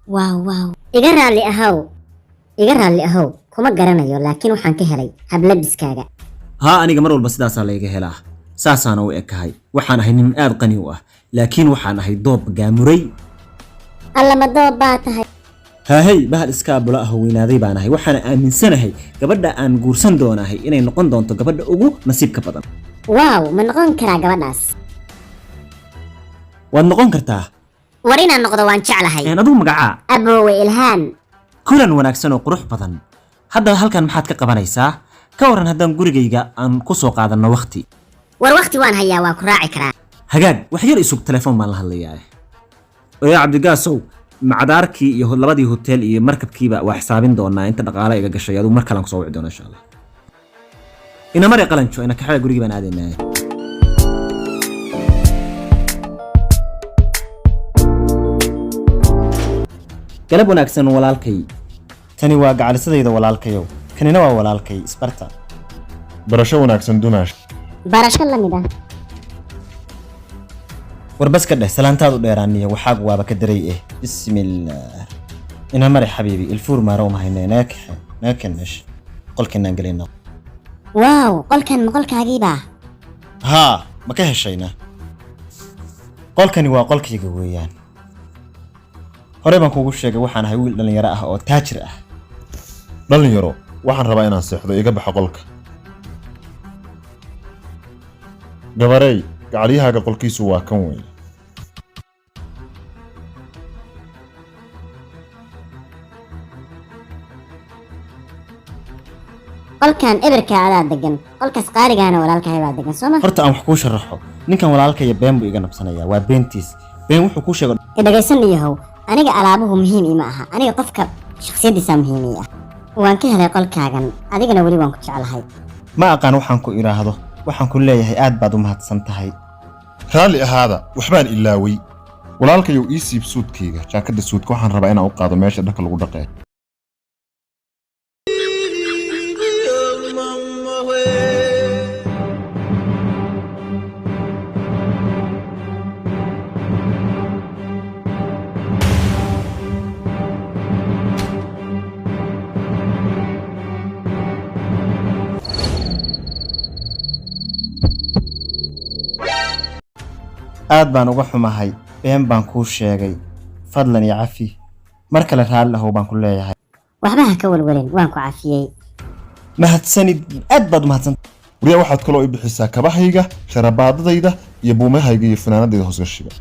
واو iga raalli ahow kuma garanayo laakiin waxaan ka helay hablabiskaaga ها aniga mar walba sidaas la iga helaa saasana u ekahay waxaan ahay nin aad qani u ah laakiin waxaan ahay doob gaamuray alla ma doob baa tahay هاي bahal iska bula ah weynaaday baan ahay waxaan aaminsanahay gabadha aan guursan doonahay inay noqon doonto gabadha ugu nasiibka badan waaw ma noqon karaa gabadhaas waad noqon kartaa war inaan noqdo waan jeclahay adigu magacaa aboowe ilhaan kulan wanaagsan oo qurux badan hadda halkan maxaad ka qabanaysaa ka waran haddaan gurigayga aan ku soo qaadano waqti war waqti waan hayaa waan ku raaci karaa hagaag wax yar isug telefoon baan la hadlayaa oo cabdigaasow macdaarkii iyo labadii hotel iyo markabkiiba waa xisaabin doonaa inta dhaqaale iga gashay adigu mar kale aan ku soo wici doono insha Allah ina mari qalanjo ina ka xaga guriga baan aadaynaa galab wanaagsan walaalkay tani waa gacalisadayda walaalkayow kanina waa walaalkay isbarta barasho wanaagsan dumaash barasho la mid ah warbas ka dheh salaantaadu dheeraaniyo waxaag waaba ka daray bismillaah ina mari xabiibi ilfuur maaro ma haynaa naakanesh qolkeenaan galayna waaw qolkan ma qolkaagiiba haa ma ka heshayna qolkani waa qolkayga weeyaan hore baan kuugu sheegay waxaan ahay wiil dhalinyaro ah oo taajir ah dhalinyaro waxaan rabaa inaan seexdo iga baxo qolka gabarey gacaliyahaaga qolkiisu waa kan weyn qolkan eberka adaa degan qolkaas qaaligaana walaalkay baa degan sooma horta aan wax kuu sharaxo ninkan walaalkaya been buu iga nabsanayaa waa beentiis been wuxuu kuu sheegay dhagaysan yahow aniga alaabuhu muhiim ima aha aniga qofka shakhsiyadiisa muhiim ah waan ka helay qolkaagan adigana wali waan ku jecelahay ma aqaan waxaan ku iraahdo waxaan ku leeyahay aad baad u mahadsan tahay raalli ahaada waxbaan ilaaway walaalkayow ii siib suudkayga jaakada suudka waxaan rabaa inaan u qaado meesha dharka lagu dhaqeeyo aad baan uga xumahay been baan kuu sheegay fadlan iyo cafi mar kale raalli ahow baan ku leeyahay waxba ha ka walwalin waan ku cafiyey mahadsanid aad baad mahadsan wariya waxaad kaloo i bixisaa kabahayga sharabaadadayda iyo buumahayga iyo fanaanadayda hoosgashiga